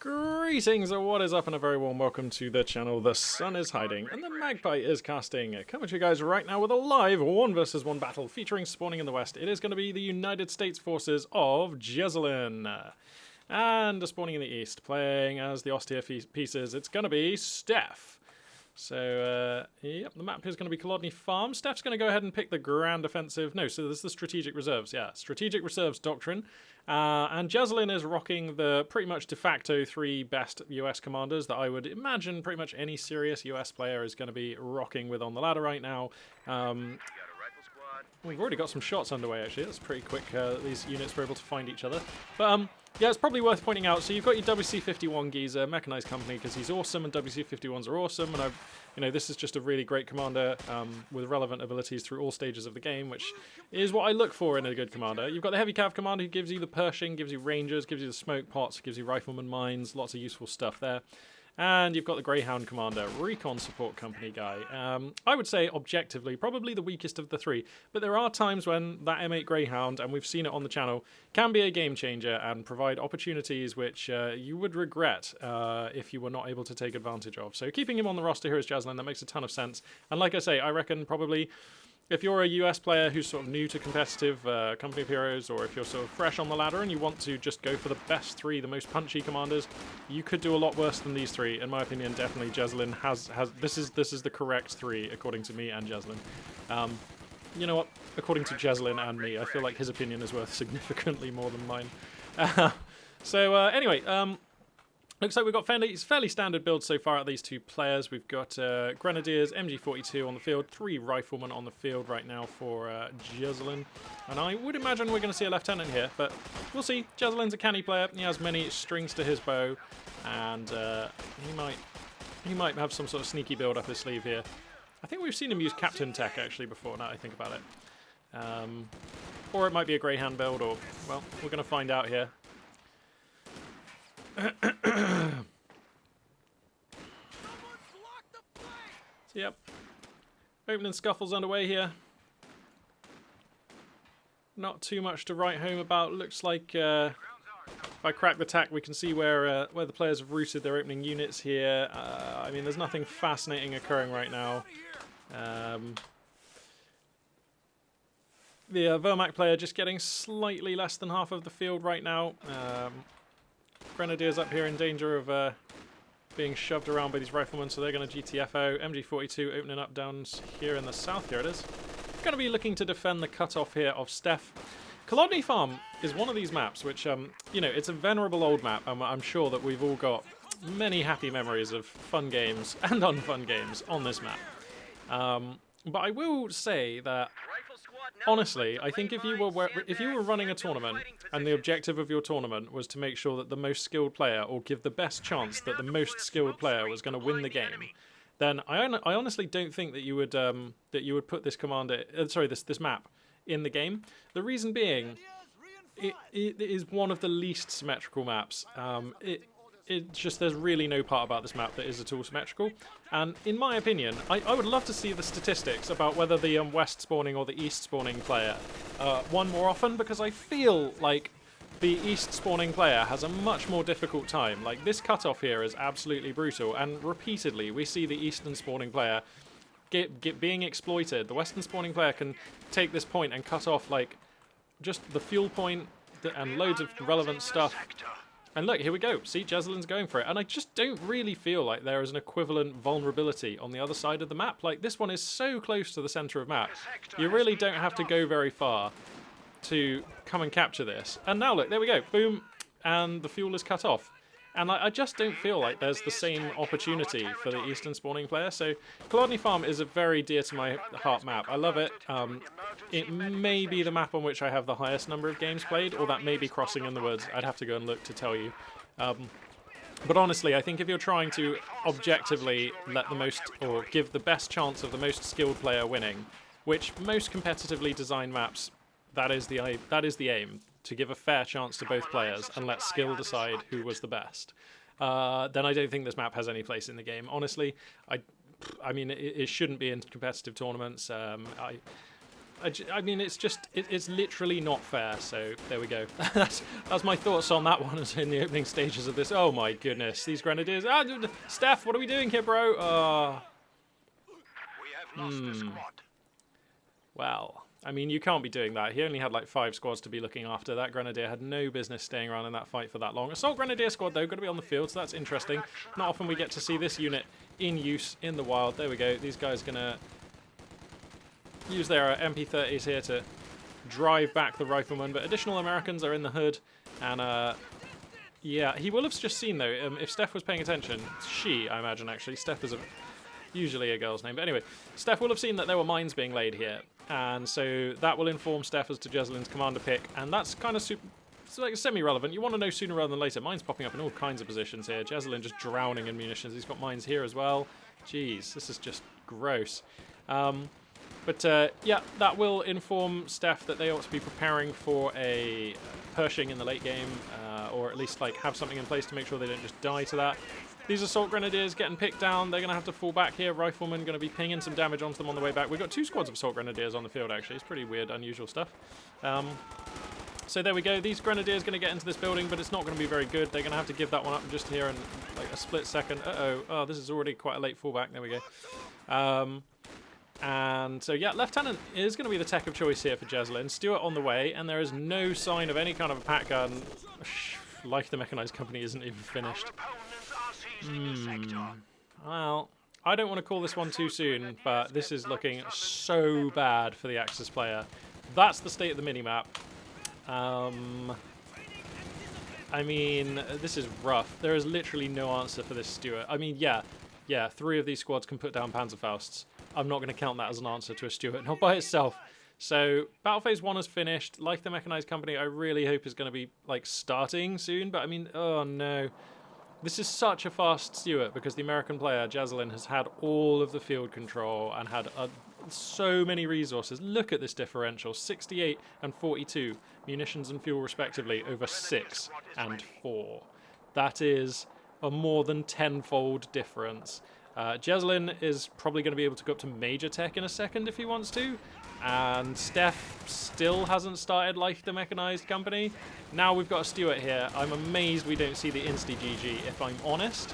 Greetings, and what is up, and a very warm welcome to the channel. The sun is hiding, and the magpie is casting. Coming to you guys right now with a live 1 versus 1 battle featuring spawning in the west. It is going to be the United States forces of Jesulin. And spawning in the east, playing as the austere pieces, it's going to be Steph. So, yep, the map is going to be Kolodny Farm. Steph's going to go ahead and pick the Grand Offensive. No, so this is the Strategic Reserves. Yeah, Strategic Reserves Doctrine. And Jesulin is rocking the pretty much de facto 3 best US commanders that I would imagine pretty much any serious US player is going to be rocking with on the ladder right now. We've already got some shots underway, actually. That's pretty quick. These units were able to find each other. But, yeah, it's probably worth pointing out. So you've got your WC-51 geezer, Mechanized Company, because he's awesome, and WC-51s are awesome. And this is just a really great commander with relevant abilities through all stages of the game, which is what I look for in a good commander. You've got the Heavy Cav commander who gives you the Pershing, gives you Rangers, gives you the Smoke Pots, gives you Rifleman Mines, lots of useful stuff there. And you've got the Greyhound commander, Recon Support Company guy. I would say, objectively, probably the weakest of the 3. But there are times when that M8 Greyhound, and we've seen it on the channel, can be a game changer and provide opportunities which you would regret if you were not able to take advantage of. So keeping him on the roster here as Jesulin, that makes a ton of sense. And like I say, I reckon probably if you're a US player who's sort of new to competitive Company of Heroes, or if you're sort of fresh on the ladder and you want to just go for the best 3, the most punchy commanders, you could do a lot worse than these 3. In my opinion, definitely Jesulin has this is the correct 3 according to me and Jesulin. You know what? According to Jesulin and me, I feel like his opinion is worth significantly more than mine. Anyway. Looks like we've got fairly standard builds so far at these 2 players. We've got Grenadiers, MG42 on the field, 3 Riflemen on the field right now for Jesulin. And I would imagine we're going to see a Lieutenant here, but we'll see. Jesulin's a canny player. He has many strings to his bow, and he might have some sort of sneaky build up his sleeve here. I think we've seen him use Captain Tech actually before, now I think about it. Or it might be a Greyhound build, or, well, we're going to find out here. So, yep, opening scuffles underway here. Not too much to write home about. Looks like if I crack the tack, we can see where the players have routed their opening units here. I mean, there's nothing fascinating occurring right now. The Vermac player just getting slightly less than half of the field right now. Grenadiers up here in danger of being shoved around by these riflemen, so they're going to GTFO. MG42 opening up down here in the south. Here it is. Going to be looking to defend the cutoff here of Steph. Kolodny Farm is one of these maps which, it's a venerable old map, and I'm sure that we've all got many happy memories of fun games and unfun games on this map. But I will say that, honestly, I think if you were running a tournament and the objective of your tournament was to make sure that the most skilled player, or give the best chance that the most skilled player was going to win the game, then I honestly don't think that you would put this this map in the game. The reason being, it is one of the least symmetrical maps. It's just, there's really no part about this map that is at all symmetrical. And in my opinion, I would love to see the statistics about whether the west spawning or the east spawning player won more often, because I feel like the east spawning player has a much more difficult time. Like, this cutoff here is absolutely brutal, and repeatedly we see the eastern spawning player being exploited. The western spawning player can take this point and cut off, like, just the fuel point and loads of relevant stuff. And look, here we go. See, Jesulin's going for it. And I just don't really feel like there is an equivalent vulnerability on the other side of the map. Like, this one is so close to the center of map. You really don't have to go very far to come and capture this. And now look, there we go. Boom. And the fuel is cut off. And I just don't feel like there's the same opportunity for the eastern spawning player. So Kolodny Farm is a very dear to my heart map. I love it. It may be the map on which I have the highest number of games played, or that may be Crossing in the Woods. I'd have to go and look to tell you. But honestly, I think if you're trying to objectively let the most, or give the best chance of the most skilled player winning, which most competitively designed maps, that is the aim. To give a fair chance to both players and let skill decide who was the best, then I don't think this map has any place in the game. Honestly, I mean, it shouldn't be in competitive tournaments. I mean, it's just, it's literally not fair, so there we go. that's my thoughts on that one in the opening stages of this. Oh my goodness, these Grenadiers. Steph, what are we doing here, bro? We have lost the squad. Well, I mean, you can't be doing that. He only had like 5 squads to be looking after. That Grenadier had no business staying around in that fight for that long. Assault Grenadier squad, though, got to be on the field, so that's interesting. Not often we get to see this unit in use in the wild. There we go. These guys going to use their MP30s here to drive back the riflemen, but additional Americans are in the hood, and yeah, he will have just seen, though, if Steph was paying attention, she, I imagine, actually. Steph is usually a girl's name, but anyway, Steph will have seen that there were mines being laid here, and so that will inform Steph as to Jesulin's commander pick, and that's kind of it's like semi-relevant. You want to know sooner rather than later. Mines popping up in all kinds of positions here. Jesulin just drowning in munitions. He's got mines here as well. Jeez, this is just gross. But yeah, that will inform Steph that they ought to be preparing for a Pershing in the late game, or at least like have something in place to make sure they don't just die to that. These Assault Grenadiers getting picked down. They're going to have to fall back here. Riflemen going to be pinging some damage onto them on the way back. We've got 2 squads of Assault Grenadiers on the field, actually. It's pretty weird, unusual stuff. So there we go. These Grenadiers going to get into this building, but it's not going to be very good. They're going to have to give that one up just here in like a split second. Oh, this is already quite a late fallback. There we go. And so, yeah, Lieutenant is going to be the tech of choice here for Jesulin. Stuart on the way, and there is no sign of any kind of a pack gun. Like the Mechanized Company isn't even finished. Well, I don't want to call this one too soon, but this is looking so bad for the Axis player. That's the state of the minimap. I mean, this is rough. There is literally no answer for this Stuart. I mean, yeah, 3 of these squads can put down Panzerfausts. I'm not going to count that as an answer to a Stuart, not by itself. So, Battle Phase 1 is finished. Like the Mechanized Company, I really hope is going to be, like, starting soon. But, I mean, oh no. This is such a fast Stuart because the American player, Jesulin, has had all of the field control and had so many resources. Look at this differential. 68 and 42 munitions and fuel, respectively, over 6 and 4. That is a more than 10-fold difference. Jesulin is probably going to be able to go up to Major Tech in a second if he wants to. And Steph still hasn't started like the Mechanized Company. Now we've got a Stuart here. I'm amazed we don't see the Insta-GG, if I'm honest.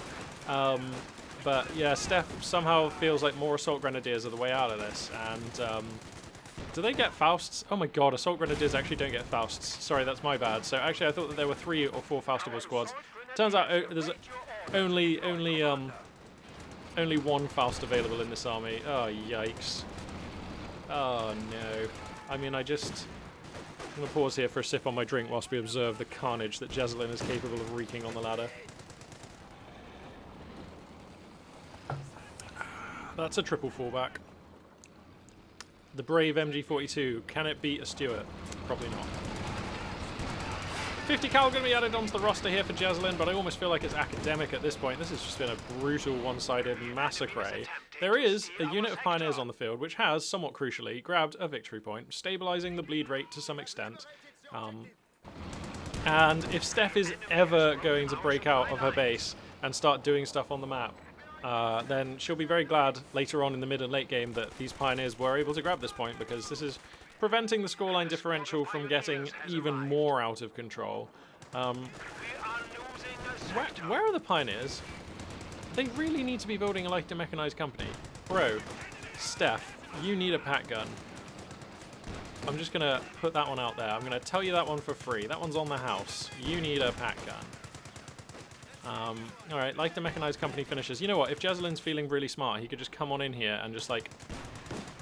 But yeah, Steph somehow feels like more Assault Grenadiers are the way out of this. And do they get Fausts? Oh my god, Assault Grenadiers actually don't get Fausts. Sorry, that's my bad. So actually I thought that there were 3 or 4 Faustable squads. Turns out there's only 1 Faust available in this army. Oh, yikes. Oh, no. I mean, I'm going to pause here for a sip on my drink whilst we observe the carnage that Jesulin is capable of wreaking on the ladder. That's a triple fallback. The brave MG42. Can it beat a Stuart? Probably not. 50 cal going to be added onto the roster here for Jesulin, but I almost feel like it's academic at this point. This has just been a brutal one-sided massacre. There is a unit of Pioneers on the field, which has, somewhat crucially, grabbed a victory point, stabilizing the bleed rate to some extent. And if Steph is ever going to break out of her base and start doing stuff on the map, then she'll be very glad later on in the mid and late game that these Pioneers were able to grab this point, because this is preventing the scoreline differential from getting even more out of control. Where are the Pioneers? They really need to be building a like the Mechanized Company. Bro, Steph, you need a pack gun. I'm just going to put that one out there. I'm going to tell you that one for free. That one's on the house. You need a pack gun. Alright, like the Mechanized Company finishes. You know what? If Jesulin's feeling really smart, he could just come on in here and just, like,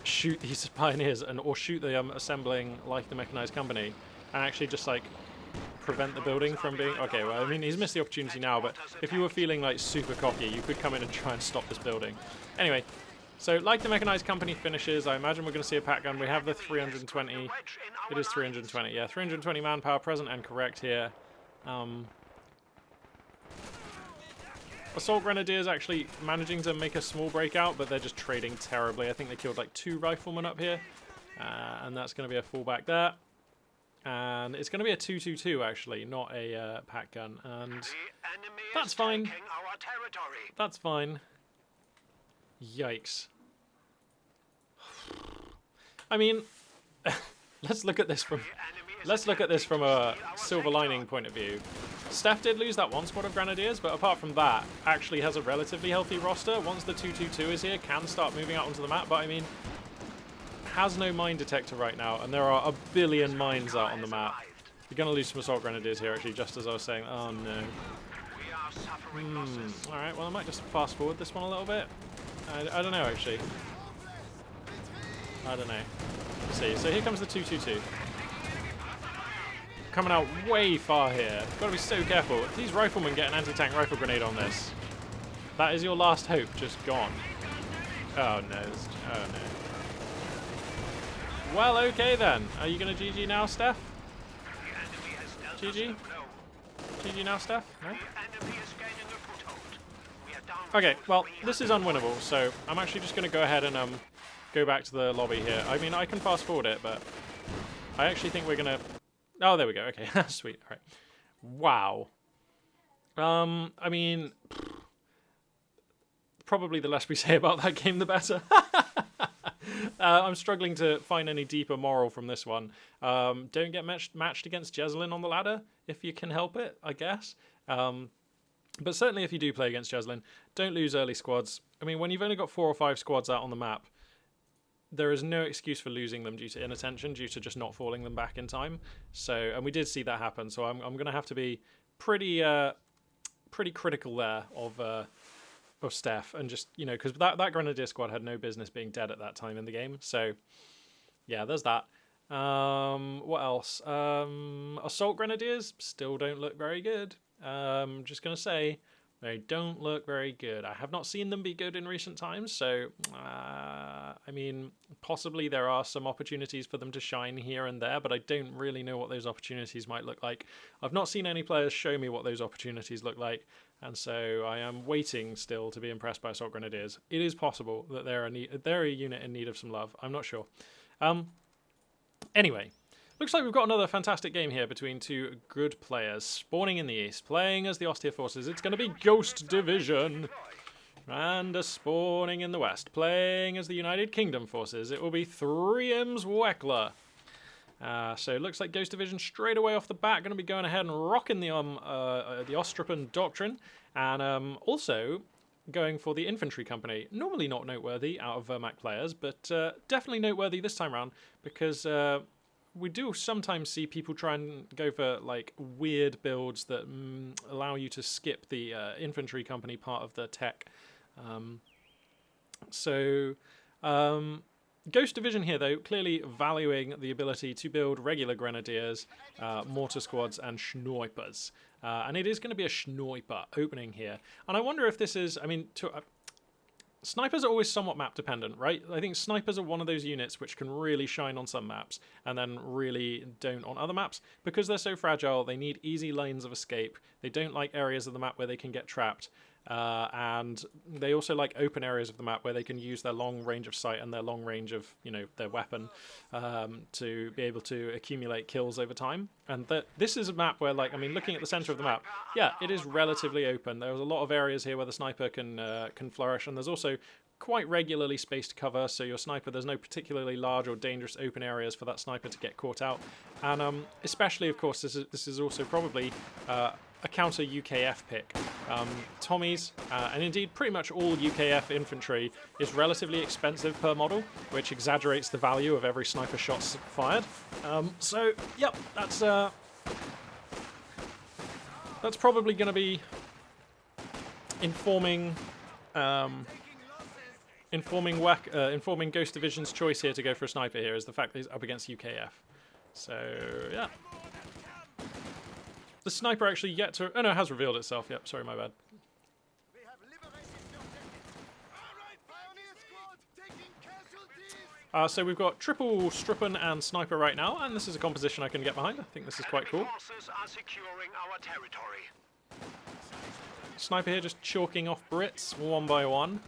shoot these Pioneers or shoot the assembling like the Mechanized Company and actually just, like, prevent the building from being... Okay, well, I mean, he's missed the opportunity now, but if you were feeling, like, super cocky, you could come in and try and stop this building. Anyway, so like the Mechanized Company finishes, I imagine we're going to see a pack gun. We have the 320. It is 320, yeah. 320 manpower present and correct here. Assault Grenadiers actually managing to make a small breakout, but they're just trading terribly. I think they killed like 2 riflemen up here, and that's going to be a fallback there. And it's going to be a 2-2-2 actually, not a pack gun, and that's fine. That's fine. Yikes. I mean, let's look at this from a silver lining point of view. Steph did lose that one squad of Grenadiers, but apart from that, actually has a relatively healthy roster. Once the 2-2-2 is here, can start moving out onto the map, but I mean, has no mine detector right now, and there are a billion mines out on the map. You're going to lose some Assault Grenadiers here, actually, just as I was saying. Oh, no. Alright, well, I might just fast forward this one a little bit. I don't know, actually. I don't know. Let's see. So here comes the 2-2-2. Coming out way far here. Got to be so careful. If these riflemen get an anti-tank rifle grenade on this, that is your last hope just gone. Oh, no. Oh, no. Well, okay then. Are you going to GG now, Steph? GG? GG now, Steph? No? Okay, well, this is unwinnable, so I'm actually just going to go ahead and go back to the lobby here. I mean, I can fast forward it, but I actually think we're going to... Oh, there we go. Okay, sweet. All right. Wow. I mean, probably the less we say about that game, the better. I'm struggling to find any deeper moral from this one. Don't get matched against Jesulin on the ladder, if you can help it, I guess. But certainly if you do play against Jesulin, don't lose early squads. I mean, when you've only got 4 or 5 squads out on the map, there is no excuse for losing them due to inattention, due to just not falling them back in time. So, and we did see that happen. So I'm going to have to be pretty critical there of Steph, and just, you know, because that Grenadier squad had no business being dead at that time in the game. So yeah, there's that. What else? Assault Grenadiers still don't look very good. Just gonna say, they don't look very good. I have not seen them be good in recent times, so I mean, possibly there are some opportunities for them to shine here and there, but I don't really know what those opportunities might look like. I've not seen any players show me what those opportunities look like, and so I am waiting still to be impressed by Assault Grenadiers. It is possible that they're a unit in need of some love. I'm not sure. Anyway. Looks like we've got another fantastic game here between 2 good players. Spawning in the east, playing as the Austere Forces. It's going to be Ghost Division. And spawning in the west, playing as the United Kingdom Forces. It will be 3M's Weckla. So it looks like Ghost Division straight away off the bat going to be going ahead and rocking the Ostripan Doctrine. And also going for the Infantry Company. Normally not noteworthy out of Wehrmacht players, but definitely noteworthy this time around, because... we do sometimes see people try and go for like weird builds that allow you to skip the infantry company part of the tech. Ghost Division here, though, clearly valuing the ability to build regular grenadiers, mortar squads, and snipers. And it is going to be a sniper opening here. And I wonder if this is, I mean, snipers are always somewhat map dependent, right? I think snipers are one of those units which can really shine on some maps and then really don't on other maps. Because they're so fragile, they need easy lanes of escape. They don't like areas of the map where they can get trapped. And they also like open areas of the map where they can use their long range of sight and their long range of, you know, their weapon to be able to accumulate kills over time. And this is a map where, like, I mean, looking at the center of the map, yeah, it is relatively open. There's a lot of areas here where the sniper can flourish, and there's also quite regularly spaced cover, so your sniper, there's no particularly large or dangerous open areas for that sniper to get caught out. And especially, of course, this is also probably a counter UKF pick. Tommies, and indeed pretty much all UKF infantry, is relatively expensive per model, which exaggerates the value of every sniper shot fired. So, yep, that's probably going to be informing Ghost Division's choice here to go for a sniper here, is the fact that he's up against UKF. So, yeah. The sniper actually yet to... Oh no, it has revealed itself. Yep, sorry, my bad. So we've got triple Strippen and Sniper right now, and this is a composition I can get behind. I think this is quite cool. Sniper here just chalking off Brits one by one.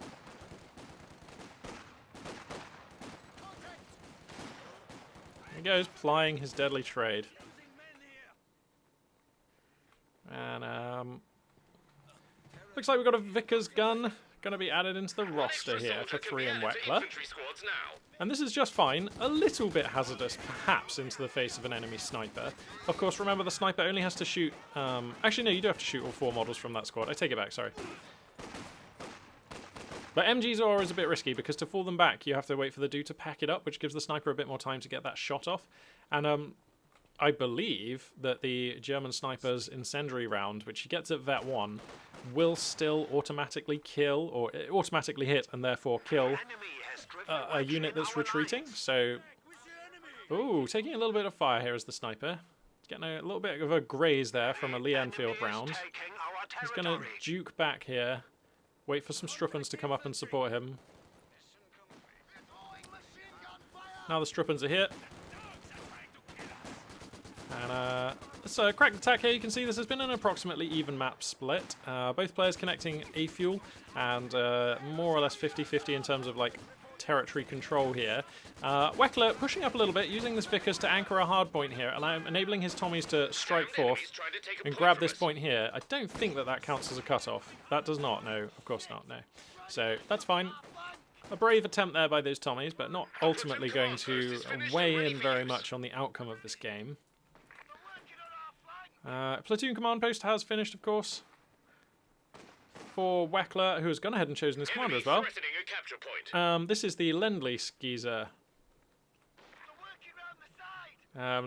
There he goes, plying his deadly trade. And looks like we've got a Vickers gun going to be added into the roster here for 3 and Weckla. And this is just fine. A little bit hazardous, perhaps, into the face of an enemy sniper. Of course, remember the sniper only has to shoot... actually, no, you do have to shoot all 4 models from that squad. I take it back, sorry. But MGs are always a bit risky, because to fall them back, you have to wait for the dude to pack it up, which gives the sniper a bit more time to get that shot off. And I believe that the German sniper's incendiary round, which he gets at Vet 1, will still automatically kill, or automatically hit, and therefore kill a unit that's retreating. So, ooh, taking a little bit of fire here as the sniper. Getting a little bit of a graze there from a Lee Enfield round. He's going to juke back here. Wait for some Struppens to come up and support him. Now the Struppens are here. And it's a cracked attack here. You can see this has been an approximately even map split. Both players connecting a fuel and more or less 50-50 in terms of like territory control here. Weckla pushing up a little bit, using this Vickers to anchor a hard point here, enabling his Tommies to strike forth and grab this point here. I don't think that that counts as a cutoff. That does not, no, of course not, no. So that's fine. A brave attempt there by those Tommies, but not ultimately going to weigh in very much on the outcome of this game. Platoon command post has finished, of course, for Weckla, who has gone ahead and chosen his commander as well. This is the Lend-Lease geezer.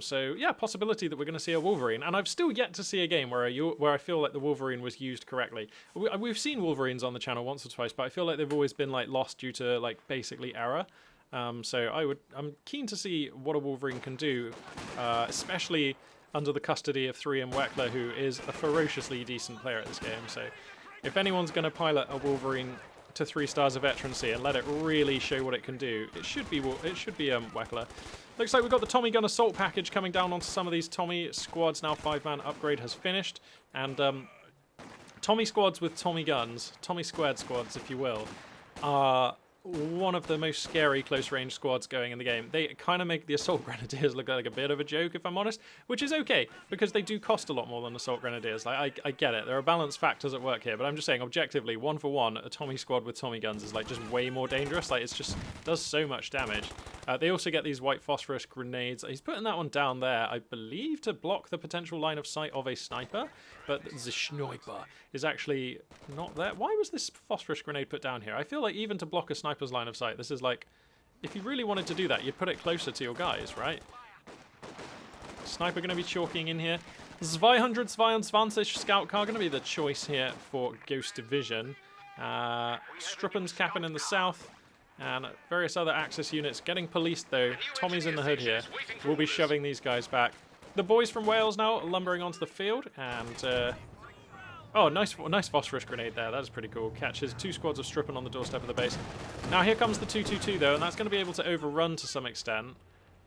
So, yeah, possibility that we're going to see a Wolverine. And I've still yet to see a game where I feel like the Wolverine was used correctly. We've seen Wolverines on the channel once or twice, but I feel like they've always been like lost due to like basically error. So I'm keen to see what a Wolverine can do, especially under the custody of 3 and Weckla, who is a ferociously decent player at this game. So if anyone's going to pilot a Wolverine to 3 stars of veterancy and let it really show what it can do, it should be Weckla. Looks like we've got the Tommy Gun assault package coming down onto some of these Tommy squads. Now 5-man upgrade has finished, and Tommy squads with Tommy guns, Tommy squared squads, if you will, are one of the most scary close-range squads going in the game. They kind of make the Assault Grenadiers look like a bit of a joke, if I'm honest, which is okay, because they do cost a lot more than Assault Grenadiers. Like, I get it. There are balanced factors at work here, but I'm just saying, objectively, 1 for 1, a Tommy squad with Tommy guns is, like, just way more dangerous. Like, it's just does so much damage. They also get these white phosphorus grenades. He's putting that one down there, I believe, to block the potential line of sight of a sniper, but the sniper is actually not there. Why was this phosphorus grenade put down here? I feel like even to block a sniper's line of sight, this is like, if you really wanted to do that, you'd put it closer to your guys, right? Sniper going to be chalking in here. 222 scout car going to be the choice here for Ghost Division. Struppen's capping in the south, and various other Axis units getting policed though. Tommy's in the hood here. We'll be shoving these guys back. The boys from Wales now lumbering onto the field, and oh, nice phosphorus grenade there. That is pretty cool. Catches 2 squads of Struppen on the doorstep of the base. Now here comes the 222 though, and that's going to be able to overrun to some extent.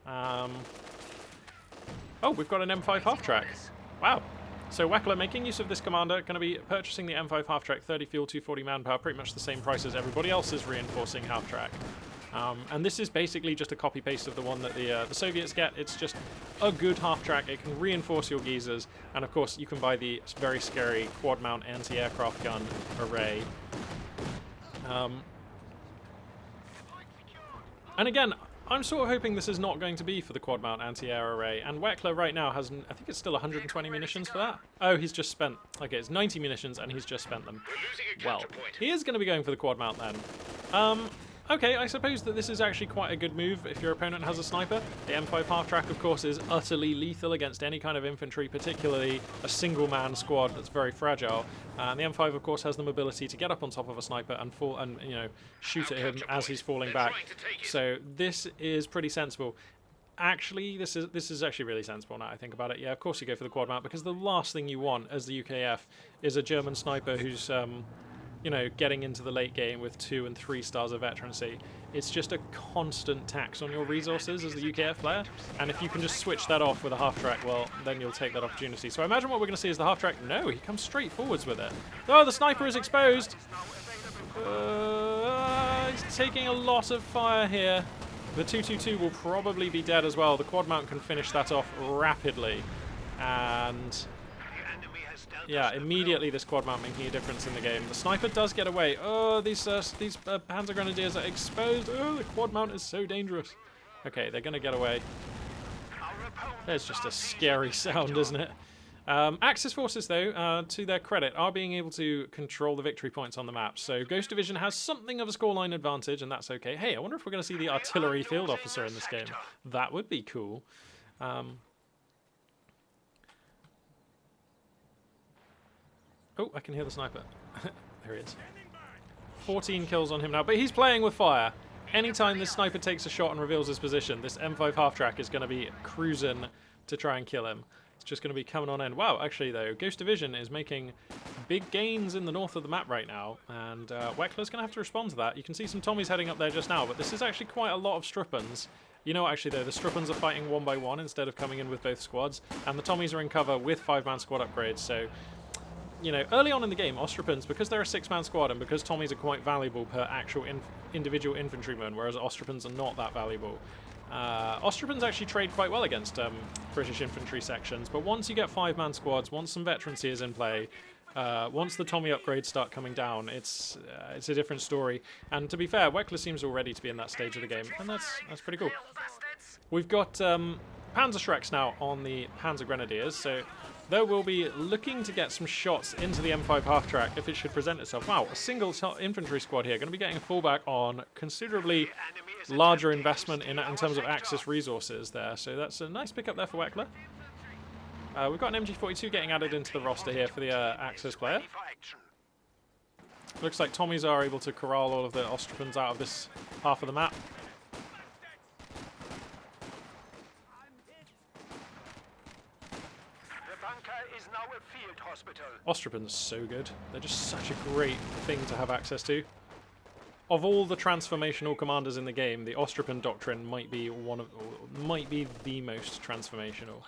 Oh, we've got an M5 half-track. Wow. So Weckla making use of this commander, going to be purchasing the M5 half-track, 30 fuel, 240 manpower, pretty much the same price as everybody else's reinforcing half-track. And this is basically just a copy-paste of the one that the Soviets get. It's just a good half-track. It can reinforce your geezers. And of course, you can buy the very scary quad-mount anti-aircraft gun array. And again, I'm sort of hoping this is not going to be for the quad-mount anti-air array. And Weckla right now has, I think it's still 120 munitions for that. Oh, he's just spent, okay, it's 90 munitions and he's just spent them. Well, he is going to be going for the quad-mount then. Okay, I suppose that this is actually quite a good move if your opponent has a sniper. The M5 half-track, of course, is utterly lethal against any kind of infantry, particularly a single-man squad that's very fragile. And the M5, of course, has the mobility to get up on top of a sniper and fall and, you know, shoot at him as he's falling back. So this is pretty sensible. Actually, this is actually really sensible now I think about it. Yeah, of course you go for the quad mount, because the last thing you want as the UKF is a German sniper who's you know, getting into the late game with 2 and 3 stars of veterancy. It's just a constant tax on your resources as the UKF player, and if you can just switch that off with a half-track, well, then you'll take that opportunity. So I imagine what we're going to see is the half-track. No, he comes straight forwards with it. Oh, the sniper is exposed! He's taking a lot of fire here. The 222 will probably be dead as well. The quad mount can finish that off rapidly. And Yeah, immediately this quad mount making a difference in the game. The sniper does get away. Oh, these Panzer Grenadiers are exposed. Oh, the quad mount is so dangerous. Okay, they're going to get away. There's just a scary sound, isn't it? Axis forces, though, to their credit, are being able to control the victory points on the map. So Ghost Division has something of a scoreline advantage, and that's okay. Hey, I wonder if we're going to see the artillery field officer in this game. That would be cool. Oh, I can hear the sniper. There he is. 14 kills on him now, but he's playing with fire. Anytime this sniper takes a shot and reveals his position, this M5 half-track is going to be cruising to try and kill him. It's just going to be coming on end. Wow, actually, though, Ghost Division is making big gains in the north of the map right now, and Weckla's going to have to respond to that. You can see some Tommies heading up there just now, but this is actually quite a lot of Struppens. You know, actually, though, the Struppens are fighting one by one instead of coming in with both squads, and the Tommies are in cover with 5-man squad upgrades, so... You know, early on in the game, Ostrupens, because they're a 6-man squad and because Tommies are quite valuable per actual individual infantryman, whereas Ostrupens are not that valuable, Ostrupens actually trade quite well against British infantry sections, but once you get 5-man squads, once some veterancy is in play, once the Tommy upgrades start coming down, it's a different story. And to be fair, Weckla seems already to be in that stage of the game, and that's pretty cool. We've got Panzer Shreks now on the Panzer Grenadiers, so... Though we'll be looking to get some shots into the M5 half-track if it should present itself. Wow, a single infantry squad here. Going to be getting a fallback on considerably larger investment in terms of Axis resources there. So that's a nice pickup there for Weckla. We've got an MG42 getting added into the roster here for the Axis player. Looks like Tommies are able to corral all of the Ostrupens out of this half of the map. Ostrupens are so good. They're just such a great thing to have access to. Of all the transformational commanders in the game, the Ostrupen doctrine might be the most transformational.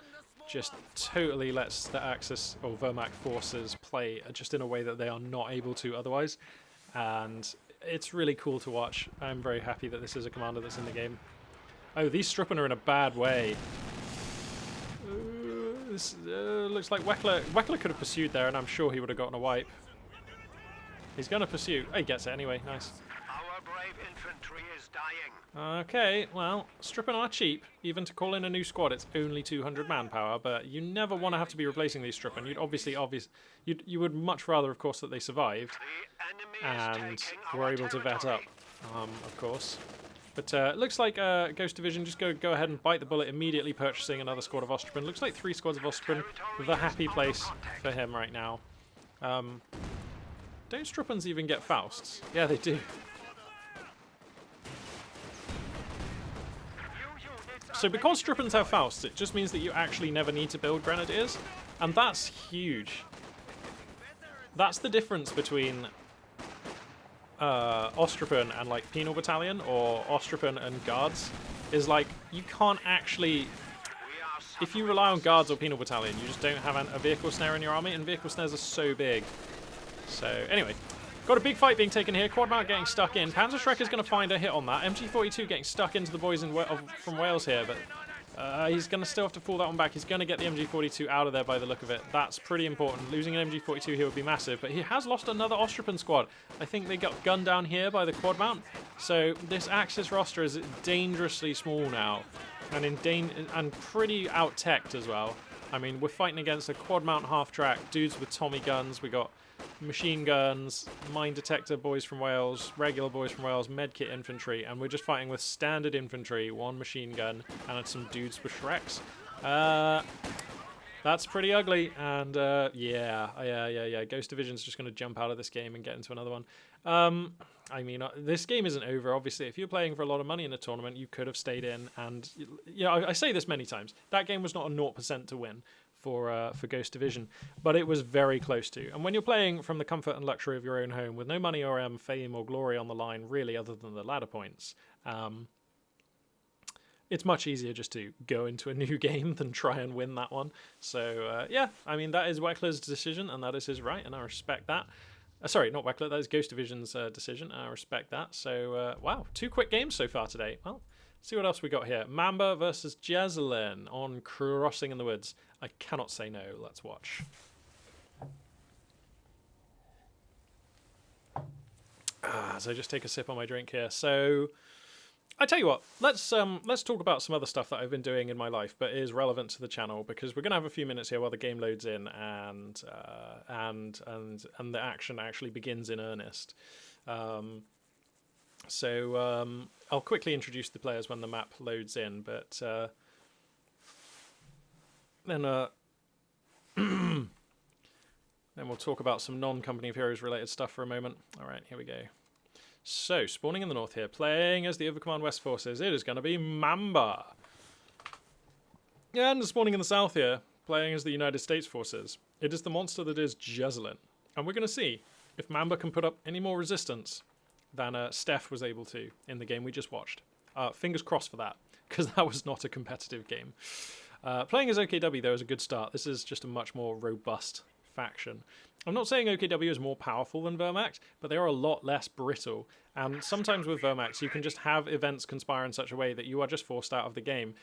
Just totally lets the Axis or Wehrmacht forces play just in a way that they are not able to otherwise. And it's really cool to watch. I'm very happy that this is a commander that's in the game. Oh, these Struppen are in a bad way. This looks like Weckla could have pursued there, and I'm sure he would have gotten a wipe. He's going to pursue. Oh, he gets it anyway. Nice. Our brave infantry is dying. Okay, well, Struppen are cheap. Even to call in a new squad, it's only 200 manpower, but you never want to have to be replacing these Struppen. You would much rather, of course, that they survived and were able to vet up, of course. But it looks like Ghost Division just go ahead and bite the bullet, immediately purchasing another squad of Ostrupen. Looks like 3 squads of Ostrupen. The happy place for him right now. Don't Struppens even get Fausts? Yeah, they do. So because Struppens have Fausts, it just means that you actually never need to build Grenadiers. And that's huge. That's the difference between... Ostrupen and like Penal Battalion or Ostrupen and Guards is like you can't actually, if you rely on Guards or Penal Battalion, you just don't have a vehicle snare in your army, and vehicle snares are so big. So anyway, got a big fight being taken here. Quad mount getting stuck in. Panzer Shrek is going to find a hit on that. MG42 getting stuck into the boys from Wales here, but he's going to still have to fall that one back. He's going to get the MG42 out of there by the look of it. That's pretty important. Losing an MG42 here would be massive, but he has lost another Ostrupen squad. I think they got gunned down here by the quad mount. So this Axis roster is dangerously small now, and pretty out-teched as well. I mean, we're fighting against a quad mount half-track, dudes with Tommy guns. We got machine guns, mine detector boys from Wales, regular boys from Wales, medkit infantry, and we're just fighting with standard infantry, 1 machine gun, and some dudes with Shreks. That's pretty ugly, and yeah. Ghost Division's just going to jump out of this game and get into another one. I mean, this game isn't over, obviously. If you're playing for a lot of money in a tournament, you could have stayed in, and you know, I say this many times, that game was not a 0% to win for Ghost Division, but it was very close to. And when you're playing from the comfort and luxury of your own home, with no money or fame or glory on the line, really, other than the ladder points, it's much easier just to go into a new game than try and win that one. So, yeah, I mean, that is Weckla's decision, and that is his right, and I respect that. Sorry, not Weckla, that is Ghost Division's decision. I respect that. So, wow, 2 quick games so far today. Well, see what else we got here. Mamba versus Jesulin on Crossing in the Woods. I cannot say no. Let's watch. as I just take a sip on my drink here. So I tell you what, let's talk about some other stuff that I've been doing in my life, but is relevant to the channel, because we're gonna have a few minutes here while the game loads in and the action actually begins in earnest. So I'll quickly introduce the players when the map loads in, but then then we'll talk about some non-Company of Heroes related stuff for a moment. All right, here we go. So, spawning in the north here, playing as the Overcommand West Forces, it is going to be Mamba. And spawning in the south here, playing as the United States Forces, it is the monster that is Jesulin. And we're going to see if Mamba can put up any more resistance than Steph was able to in the game we just watched. Fingers crossed for that, because that was not a competitive game. Playing as OKW, though, is a good start. This is just a much more robust faction. I'm not saying OKW is more powerful than Wehrmacht, but they are a lot less brittle. And sometimes with Wehrmacht, you can just have events conspire in such a way that you are just forced out of the game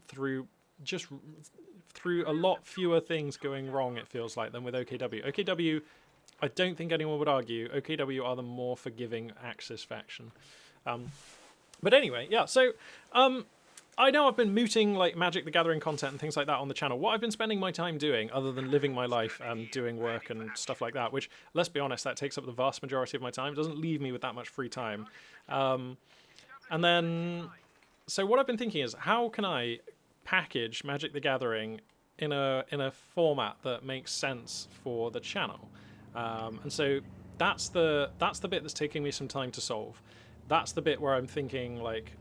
through a lot fewer things going wrong, it feels like, than with OKW. OKW, I don't think anyone would argue, OKW are the more forgiving Axis faction. But anyway, yeah, so I know I've been mooting like Magic the Gathering content and things like that on the channel. What I've been spending my time doing, other than living my life and doing work and stuff like that, which, let's be honest, that takes up the vast majority of my time. It doesn't leave me with that much free time. And then, so what I've been thinking is, how can I package Magic the Gathering in a format that makes sense for the channel? And so that's the bit that's taking me some time to solve. That's the bit where I'm thinking, like,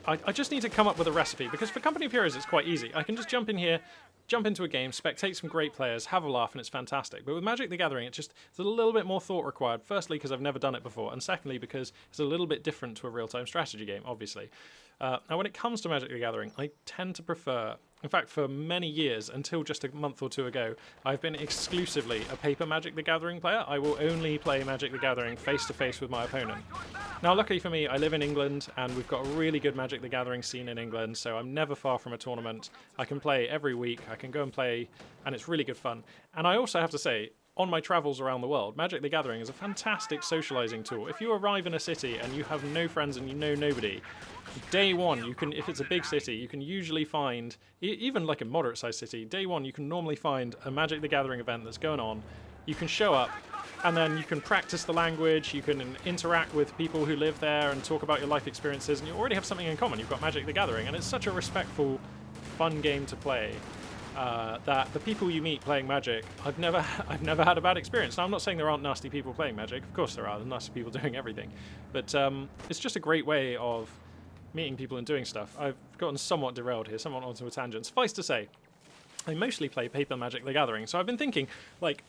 I just need to come up with a recipe, because for Company of Heroes it's quite easy. I can just jump in here, jump into a game, spectate some great players, have a laugh, and it's fantastic. But with Magic the Gathering, it's a little bit more thought required. Firstly, because I've never done it before, and secondly, because it's a little bit different to a real-time strategy game, obviously. Now, when it comes to Magic the Gathering, I tend to prefer... In fact, for many years, until just a month or two ago, I've been exclusively a paper Magic the Gathering player. I will only play Magic the Gathering face-to-face with my opponent. Now, luckily for me, I live in England, and we've got a really good Magic the Gathering scene in England, so I'm never far from a tournament. I can play every week, I can go and play, and it's really good fun. And I also have to say, on my travels around the world, Magic the Gathering is a fantastic socializing tool. If you arrive in a city and you have no friends and you know nobody, day one, you can, if it's a big city, you can usually find, even like a moderate-sized city, day one you can normally find a Magic the Gathering event that's going on. You can show up, and then you can practice the language, you can interact with people who live there and talk about your life experiences, and you already have something in common. You've got Magic the Gathering, and it's such a respectful, fun game to play. That the people you meet playing Magic, I've never had a bad experience. Now, I'm not saying there aren't nasty people playing Magic. Of course there are. There's nasty people doing everything. But it's just a great way of meeting people and doing stuff. I've gotten somewhat derailed here, somewhat onto a tangent. Suffice to say, I mostly play paper Magic the Gathering. So I've been thinking, like,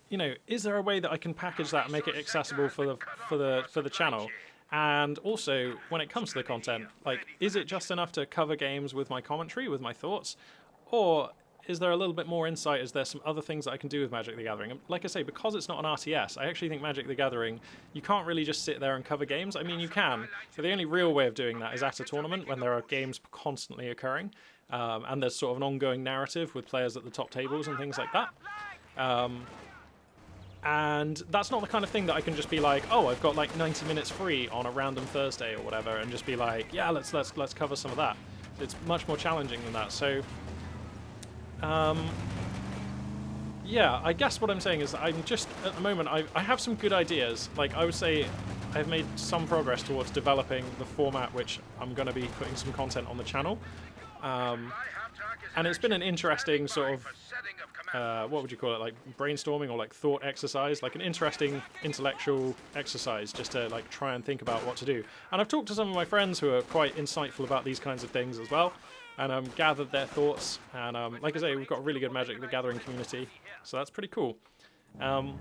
you know, is there a way that I can package that and make it accessible for the channel? And also, when it comes to the content, like, is it just enough to cover games with my commentary, with my thoughts? Or is there a little bit more insight? Is there some other things that I can do with Magic the Gathering? And like I say, because it's not an RTS, I actually think Magic the Gathering, you can't really just sit there and cover games. I mean, you can, but the only real way of doing that is at a tournament when there are games constantly occurring, and there's sort of an ongoing narrative with players at the top tables and things like that. And that's not the kind of thing that I can just be like, oh, I've got like 90 minutes free on a random Thursday or whatever, and just be like, yeah, let's cover some of that. It's much more challenging than that. So yeah, I guess what I'm saying is I'm just, at the moment, I have some good ideas. Like, I would say I've made some progress towards developing the format which I'm going to be putting some content on the channel. And it's been an interesting sort of, what would you call it, like brainstorming or like thought exercise, like an interesting intellectual exercise just to like try and think about what to do. And I've talked to some of my friends who are quite insightful about these kinds of things as well, and gathered their thoughts. And like I say, we've got a really good Magic the Gathering community, so that's pretty cool. And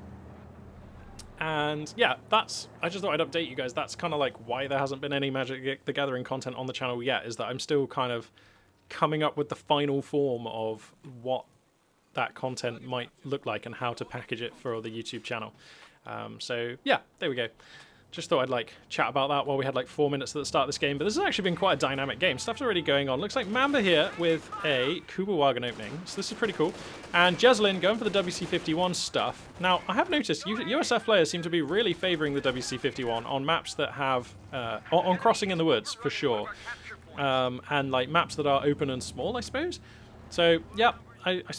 yeah, I just thought I'd update you guys. That's kind of like why there hasn't been any Magic the Gathering content on the channel yet, is that I'm still kind of coming up with the final form of what that content might look like and how to package it for the YouTube channel. So yeah, there we go. Just thought I'd like chat about that while we had like 4 minutes at the start of this game. But this has actually been quite a dynamic game. Stuff's already going on. Looks like Mamba here with a Kugelwagen opening. So this is pretty cool. And Jesulin going for the WC-51 stuff. Now, I have noticed USF players seem to be really favouring the WC-51 on maps that have... on Crossing in the Woods, for sure. And like maps that are open and small, I suppose. So, yeah,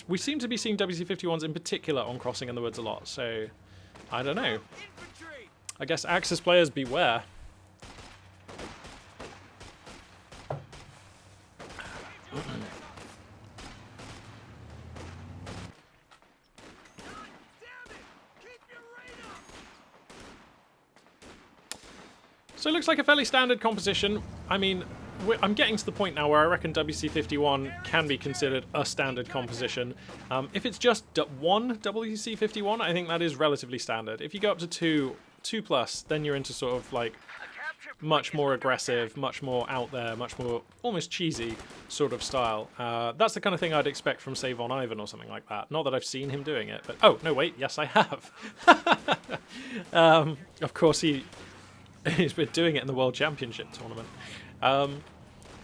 we seem to be seeing WC-51s in particular on Crossing in the Woods a lot. So, I don't know. I guess Axis players beware. So it looks like a fairly standard composition. I mean, I'm getting to the point now where I reckon WC-51 can be considered a standard composition. If it's just one WC-51, I think that is relatively standard. If you go up to 2 plus, then you're into sort of like much more aggressive, much more out there, much more almost cheesy sort of style. That's the kind of thing I'd expect from, say, Von Ivan or something like that. Not that I've seen him doing it, but... Oh, no, wait, yes, I have. Of course, he's been doing it in the World Championship tournament.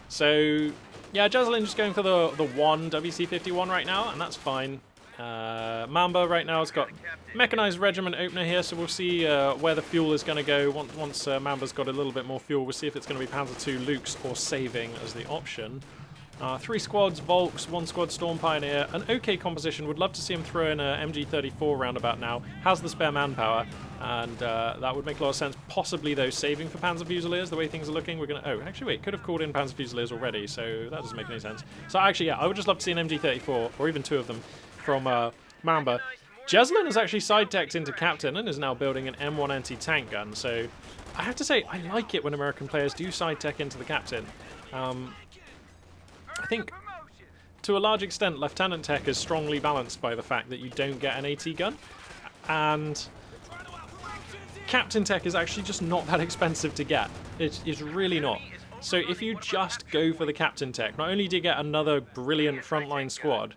So, yeah, Jesulin just going for the one WC-51 right now, and that's fine. Mamba right now has got mechanized regiment opener here, so we'll see where the fuel is going to go. Once Mamba's got a little bit more fuel, we'll see if it's going to be Panzer II Lukes or saving as the option. 3 squads Volks, 1 squad Storm Pioneer, an okay composition. Would love to see him throw in a MG34 roundabout now. Has the spare manpower, and that would make a lot of sense. Possibly, though, saving for Panzer Fusiliers, the way things are looking. We're going to... Oh, actually, wait, could have called in Panzer Fusiliers already, so that doesn't make any sense. So, actually, yeah, I would just love to see an MG34, or even 2 of them, from Mamba. Jesulin has actually side-teched into Captain and is now building an M1 anti-tank gun, so I have to say, I like it when American players do side-tech into the Captain. I think, to a large extent, Lieutenant Tech is strongly balanced by the fact that you don't get an AT gun, and Captain Tech is actually just not that expensive to get. It's really not. So if you just go for the Captain Tech, not only do you get another brilliant frontline squad,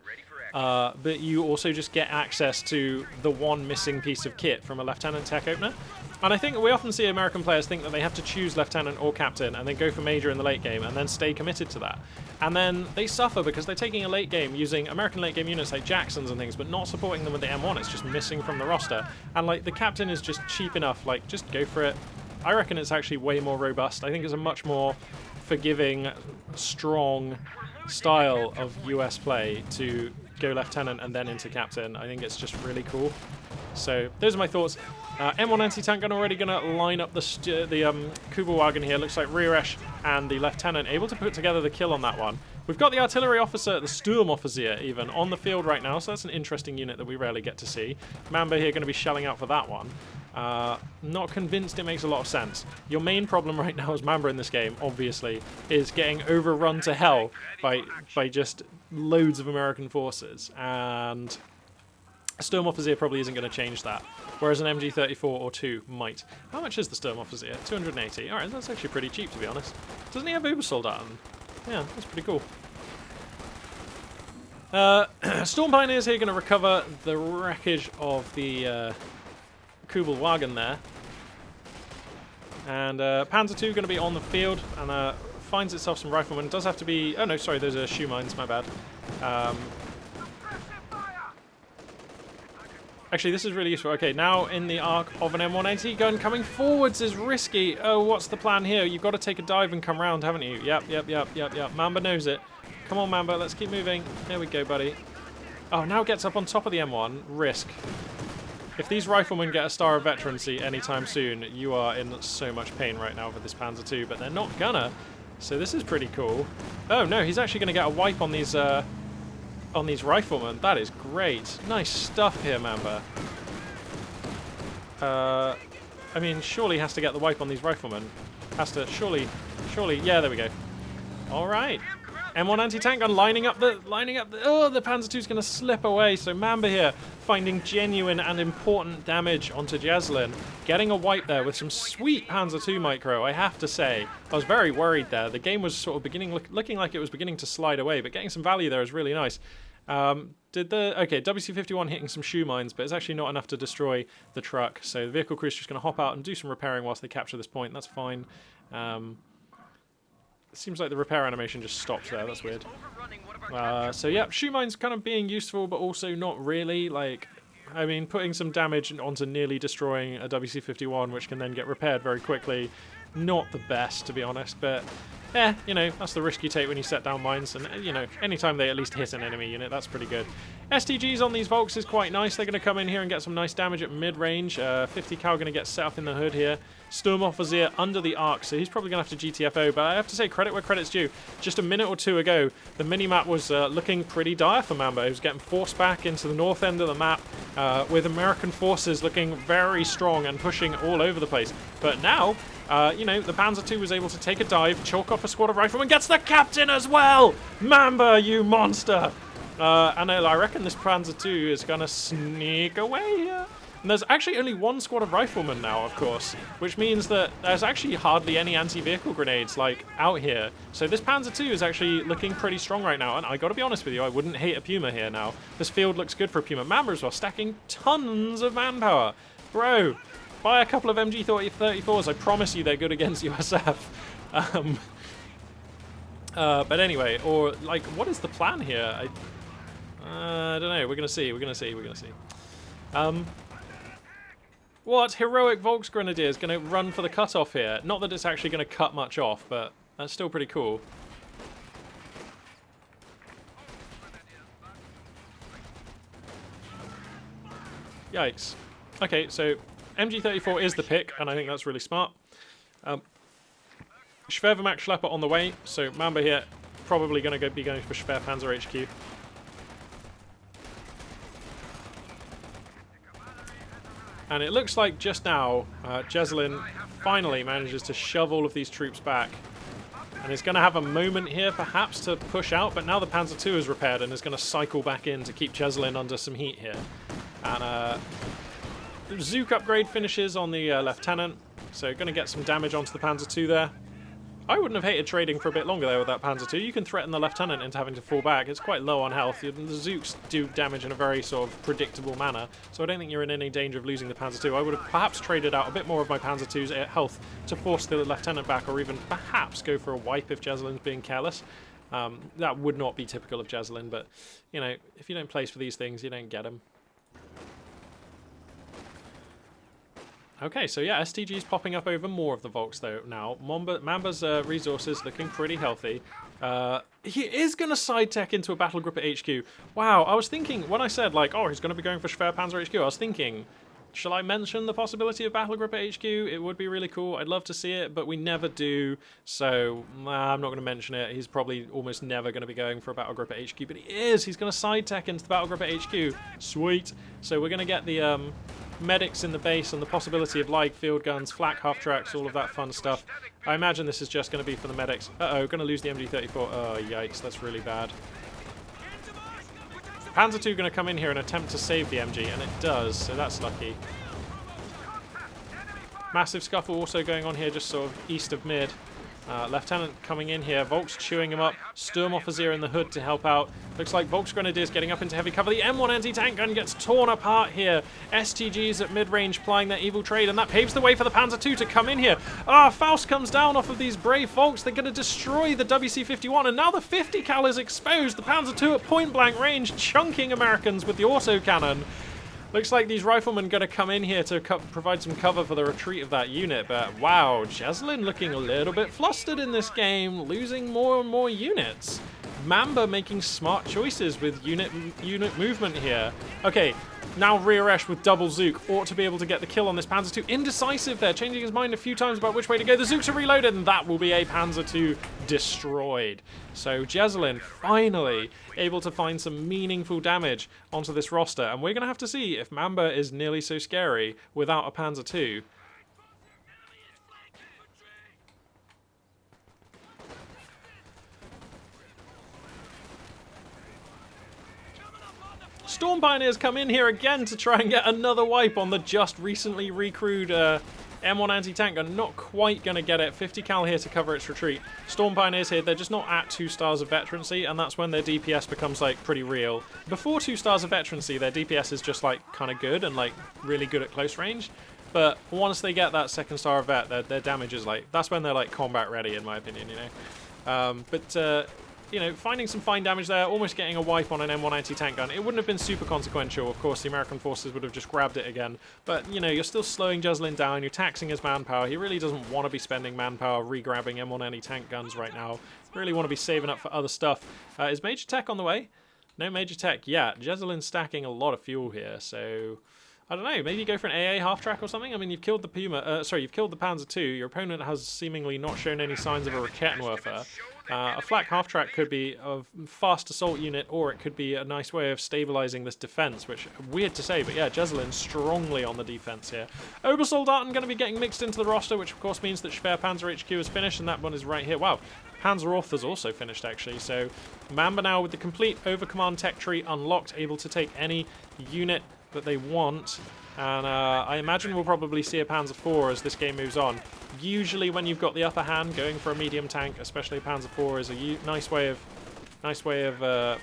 but you also just get access to the one missing piece of kit from a Lieutenant Tech opener. And I think we often see American players think that they have to choose Lieutenant or Captain and then go for Major in the late game and then stay committed to that. And then they suffer because they're taking a late game using American late game units like Jacksons and things, but not supporting them with the M1. It's just missing from the roster. And like the Captain is just cheap enough, like just go for it. I reckon it's actually way more robust. I think it's a much more forgiving, strong style of US play to go Lieutenant and then into Captain. I think it's just really cool. So those are my thoughts. M1 anti-tank gun already going to line up the Kugelwagen here. Looks like Rieresch and the Lieutenant able to put together the kill on that one. We've got the artillery officer, the Sturmoffizier even, on the field right now, so that's an interesting unit that we rarely get to see. Mamba here going to be shelling out for that one. Not convinced it makes a lot of sense. Your main problem right now as Mamba in this game, obviously, is getting overrun to hell by just loads of American forces, and Sturmoffizier probably isn't going to change that, whereas an MG34 or 2 might. How much is the Sturmoffizier? 280. Alright, that's actually pretty cheap, to be honest. Doesn't he have Ubersoldat? Yeah, that's pretty cool. Storm Pioneers here going to recover the wreckage of the Kugelwagen there. And Panzer II going to be on the field and finds itself some riflemen. Does have to be... Oh no, sorry, those are shoe mines, my bad. Actually, this is really useful. Okay, now in the arc of an M180 gun, coming forwards is risky. Oh, what's the plan here? You've got to take a dive and come round, haven't you? Yep. Mamba knows it. Come on, Mamba, let's keep moving. There we go, buddy. Oh, now gets up on top of the M1. Risk. If these riflemen get a Star of Veterancy anytime soon, you are in so much pain right now for this Panzer II, but they're not gonna. So this is pretty cool. Oh, no, he's actually going to get a wipe on these riflemen. That is great. Nice stuff here, Mamba. I mean, surely he has to get the wipe on these riflemen. Has to, surely, yeah, there we go. Alright. M1 anti-tank gun lining up the, oh, the Panzer II's going to slip away. So Mamba here finding genuine and important damage onto Jesulin. Getting a wipe there with some sweet Panzer II micro, I have to say. I was very worried there. The game was sort of looking like it was beginning to slide away, but getting some value there is really nice. Okay, WC-51 hitting some shoe mines, but it's actually not enough to destroy the truck. So the vehicle crew's just going to hop out and do some repairing whilst they capture this point. That's fine. It seems like the repair animation just stops there. That's weird. So yeah, shoe mines kind of being useful, but also not really. Like, I mean, putting some damage onto nearly destroying a WC-51, which can then get repaired very quickly, not the best, to be honest, but you know, that's the risk you take when you set down mines, and, you know, anytime they at least hit an enemy unit, that's pretty good. STGs on these Volks is quite nice. They're going to come in here and get some nice damage at mid-range. 50 cal going to get set up in the hood here. Sturmoffizier under the arc, so he's probably going to have to GTFO, but I have to say, credit where credit's due. Just a minute or two ago, the minimap was looking pretty dire for Mamba. He was getting forced back into the north end of the map, with American forces looking very strong and pushing all over the place. But now, you know, the Panzer II was able to take a dive, chalk off a squad of riflemen, gets the captain as well! Mamba, you monster! And I reckon this Panzer II is going to sneak away here. And there's actually only one squad of riflemen now, of course, which means that there's actually hardly any anti-vehicle grenades, like, out here. So this Panzer II is actually looking pretty strong right now, and I gotta be honest with you, I wouldn't hate a Puma here now. This field looks good for a Puma. Mamba as well, stacking tons of manpower. Bro, buy a couple of MG34s, I promise you they're good against USF. But anyway, or, like, what is the plan here? I don't know, we're gonna see. What heroic Volksgrenadier is going to run for the cutoff here? Not that it's actually going to cut much off, but that's still pretty cool. Yikes. Okay, so MG34 is the pick, and I think that's really smart. Schwerwehrmacht Schlepper on the way, so Mamba here probably going to be going for Schwerpanzer HQ. And it looks like just now, Jesulin finally manages to shove all of these troops back. And is going to have a moment here, perhaps, to push out, but now the Panzer II is repaired and is going to cycle back in to keep Jesulin under some heat here. And Zook upgrade finishes on the Lieutenant, so going to get some damage onto the Panzer II there. I wouldn't have hated trading for a bit longer there with that Panzer II. You can threaten the Lieutenant into having to fall back. It's quite low on health. The Zooks do damage in a very sort of predictable manner, so I don't think you're in any danger of losing the Panzer II. I would have perhaps traded out a bit more of my Panzer II's health to force the Lieutenant back, or even perhaps go for a wipe if Jesulin's being careless. That would not be typical of Jesulin, but, you know, if you don't place for these things, you don't get them. Okay, so yeah, STG's popping up over more of the Volks though now. Mamba's resources looking pretty healthy. He is going to side tech into a battle group at HQ. Wow, I was thinking, when I said like, oh, he's going to be going for Schwerpanzer HQ, I was thinking, shall I mention the possibility of battle group at HQ? It would be really cool. I'd love to see it, but we never do, so I'm not going to mention it. He's probably almost never going to be going for a battle group at HQ, but he is. He's going to side tech into the battle group at HQ. Sweet. So we're going to get the medics in the base and the possibility of light field guns, flak half tracks, all of that fun stuff. I imagine this is just going to be for the medics. Uh-oh, going to lose the MG34. Oh, yikes, that's really bad. Panzer II going to come in here and attempt to save the MG, and it does, so that's lucky. Massive scuffle also going on here, just sort of east of mid. Lieutenant coming in here, Volks chewing him up, Sturmoffizier in the hood to help out. Looks like Volksgrenadiers getting up into heavy cover. The M1 anti-tank gun gets torn apart here. STGs at mid-range plying their evil trade, and that paves the way for the Panzer II to come in here. Faust comes down off of these brave Volks. They're going to destroy the WC-51, and now the 50 cal is exposed. The Panzer II at point-blank range, chunking Americans with the autocannon. Looks like these riflemen are going to come in here to provide some cover for the retreat of that unit, but wow, Jesulin looking a little bit flustered in this game, losing more and more units. Mamba making smart choices with unit movement here. Okay, now Rearesh with double Zook ought to be able to get the kill on this Panzer II. Indecisive there, changing his mind a few times about which way to go. The Zooks are reloaded, and that will be a Panzer II destroyed. So Jesulin finally able to find some meaningful damage onto this roster, and we're going to have to see if Mamba is nearly so scary without a Panzer II. Storm Pioneers come in here again to try and get another wipe on the just recently recrewed M1 anti-tank gun. Not quite going to get it. 50 cal here to cover its retreat. Storm Pioneers here, they're just not at 2 stars of veterancy, and that's when their DPS becomes like pretty real. Before 2 stars of veterancy, their DPS is just like kind of good and like really good at close range. But once they get that 2nd star of vet, their damage is like, that's when they're like combat ready, in my opinion, you know. You know, finding some fine damage there, almost getting a wipe on an M1 anti-tank gun. It wouldn't have been super consequential. Of course, the American forces would have just grabbed it again. But, you know, you're still slowing Jesulin down. You're taxing his manpower. He really doesn't want to be spending manpower re-grabbing M1 anti-tank guns right now. Really want to be saving up for other stuff. Is Major Tech on the way? No Major Tech yet. Jesulin's stacking a lot of fuel here, so I don't know, maybe go for an AA half-track or something? I mean, you've killed the Puma, you've killed the Panzer II. Your opponent has seemingly not shown any signs of a Raketenwerfer. A flak half-track could be a fast assault unit, or it could be a nice way of stabilizing this defense, which, weird to say, but yeah, Jesulin strongly on the defense here. Obersoldaten going to be getting mixed into the roster, which of course means that Schwer Panzer HQ is finished, and that one is right here. Wow, Panzer Orth is also finished, actually, so Mamba now with the complete Overcommand tech tree unlocked, able to take any unit that they want, and I imagine we'll probably see a Panzer IV as this game moves on. Usually when you've got the upper hand, going for a medium tank, especially a Panzer IV, is a nice way of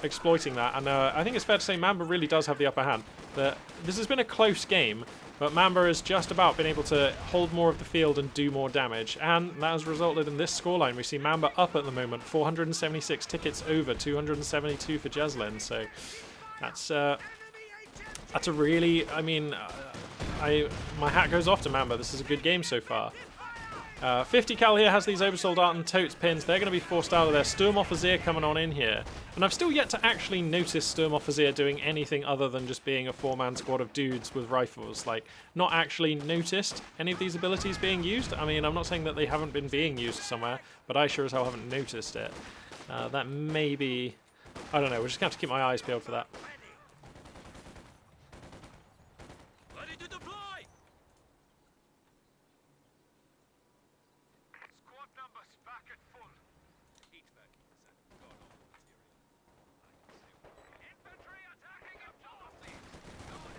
exploiting that, and I think it's fair to say Mamba really does have the upper hand. This has been a close game, but Mamba has just about been able to hold more of the field and do more damage, and that has resulted in this scoreline. We see Mamba up at the moment, 476 tickets over, 272 for Jesulin, so that's a really, I mean, my hat goes off to Mamba. This is a good game so far. 50 cal here has these Obersoldaten totes pins. They're going to be forced out of there. Sturmoffizier coming on in here. And I've still yet to actually notice Sturmoffizier doing anything other than just being a 4-man squad of dudes with rifles. Like, not actually noticed any of these abilities being used. I mean, I'm not saying that they haven't been being used somewhere, but I sure as hell haven't noticed it. That may be, I don't know, we're just going to have to keep my eyes peeled for that.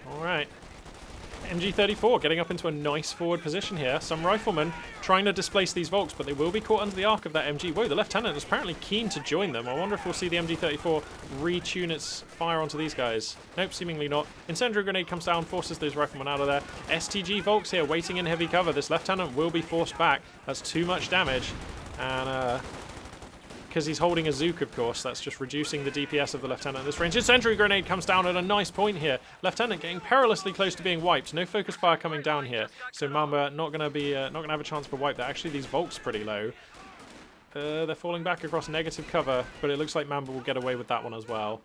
Alright, MG34 getting up into a nice forward position here. Some riflemen trying to displace these Volks, but they will be caught under the arc of that MG. Whoa, the Lieutenant is apparently keen to join them. I wonder if we'll see the MG34 retune its fire onto these guys. Nope, seemingly not. Incendiary grenade comes down, forces those riflemen out of there. STG Volks here waiting in heavy cover. This Lieutenant will be forced back. That's too much damage, and because he's holding a Zook, of course, that's just reducing the DPS of the Lieutenant at this range. Incendiary grenade comes down at a nice point here. Lieutenant getting perilously close to being wiped. No focus fire coming down here, so Mamba not gonna have a chance for wipe. That actually, these Volks pretty low. They're falling back across negative cover, but it looks like Mamba will get away with that one as well.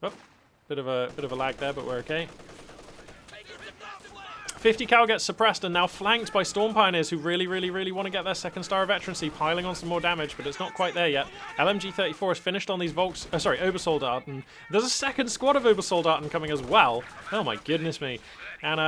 Oh, bit of a lag there, but we're okay. 50 cal gets suppressed and now flanked by Storm Pioneers, who really want to get their 2nd star of veterancy, piling on some more damage, but it's not quite there yet. LMG-34 is finished on these Volks, Obersoldaten. There's a 2nd squad of Obersoldaten coming as well. Oh my goodness me. And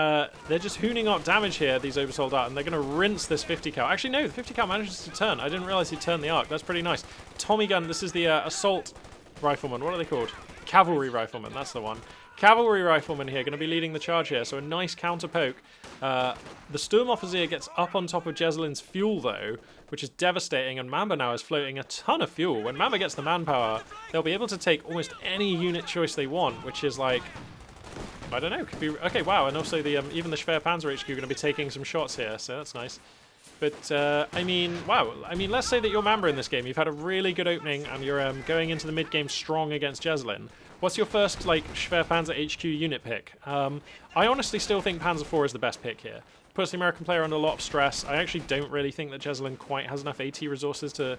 they're just hooning up damage here, these Obersoldaten. They're going to rinse this 50 cal. Actually, no, the 50 cal manages to turn. I didn't realize he turned the arc. That's pretty nice. Tommy gun, this is the assault rifleman. What are they called? Cavalry rifleman, that's the one. Cavalry rifleman here, going to be leading the charge here, so a nice counter poke. The Sturmoffizier gets up on top of Jesulin's fuel, though, which is devastating, and Mamba now is floating a ton of fuel. When Mamba gets the manpower, they'll be able to take almost any unit choice they want, which is like, I don't know, could be, okay, wow, and also the even the Schwer Panzer HQ are going to be taking some shots here, so that's nice. But, I mean, wow, I mean, let's say that you're Mamba in this game. You've had a really good opening, and you're going into the mid-game strong against Jesulin. What's your first, like, Schwer Panzer HQ unit pick? I honestly still think Panzer IV is the best pick here. Puts the American player under a lot of stress. I actually don't really think that Jesulin quite has enough AT resources to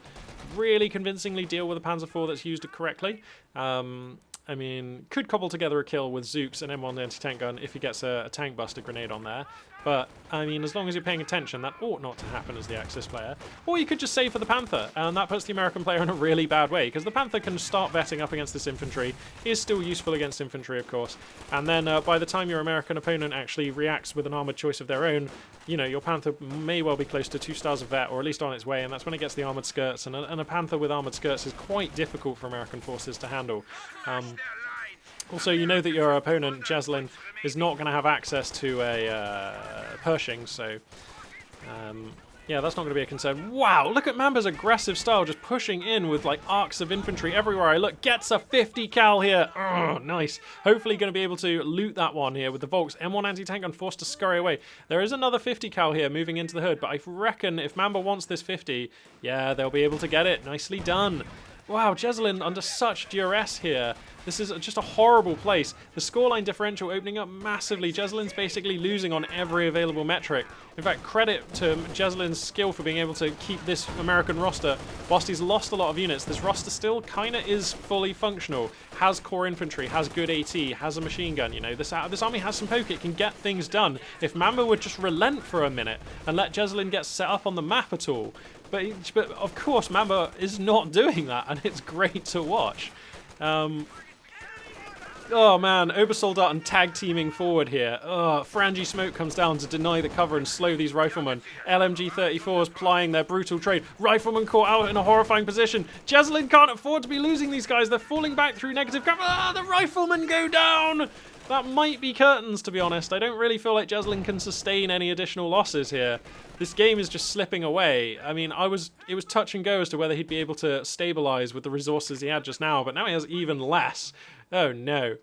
really convincingly deal with a Panzer IV that's used correctly. I mean, could cobble together a kill with Zooks and M1 anti-tank gun if he gets a tank buster grenade on there. But, I mean, as long as you're paying attention, that ought not to happen as the Axis player. Or you could just save for the Panther, and that puts the American player in a really bad way, because the Panther can start vetting up against this infantry, is still useful against infantry, of course, and then by the time your American opponent actually reacts with an armoured choice of their own, you know, your Panther may well be close to 2 stars of vet, or at least on its way, and that's when it gets the armoured skirts, and a Panther with armoured skirts is quite difficult for American forces to handle. Also, you know that your opponent, Jesulin, is not going to have access to a Pershing, so yeah, that's not going to be a concern. Wow, look at Mamba's aggressive style, just pushing in with like arcs of infantry everywhere I look. Gets a 50 cal here. Oh, nice. Hopefully going to be able to loot that one here with the Volks. M1 anti-tank gun forced to scurry away. There is another 50 cal here moving into the hood, but I reckon if Mamba wants this 50, yeah, they'll be able to get it. Nicely done. Wow, Jesulin under such duress here. This is just a horrible place. The scoreline differential opening up massively. Jesulin's basically losing on every available metric. In fact, credit to Jesulin's skill for being able to keep this American roster. Whilst he's lost a lot of units, this roster still kind of is fully functional. Has core infantry, has good AT, has a machine gun. You know, this army has some poke. It can get things done. If Mamba would just relent for a minute and let Jesulin get set up on the map at all. But of course, Mamba is not doing that, and it's great to watch. Oh man, Obersoldat and tag teaming forward here. Frangie Smoke comes down to deny the cover and slow these riflemen. LMG 34s plying their brutal trade. Riflemen caught out in a horrifying position. Jesulin can't afford to be losing these guys. They're falling back through negative cover. The riflemen go down! That might be curtains, to be honest. I don't really feel like Jesulin can sustain any additional losses here. This game is just slipping away. I mean, it was touch and go as to whether he'd be able to stabilize with the resources he had just now, but now he has even less. Oh no.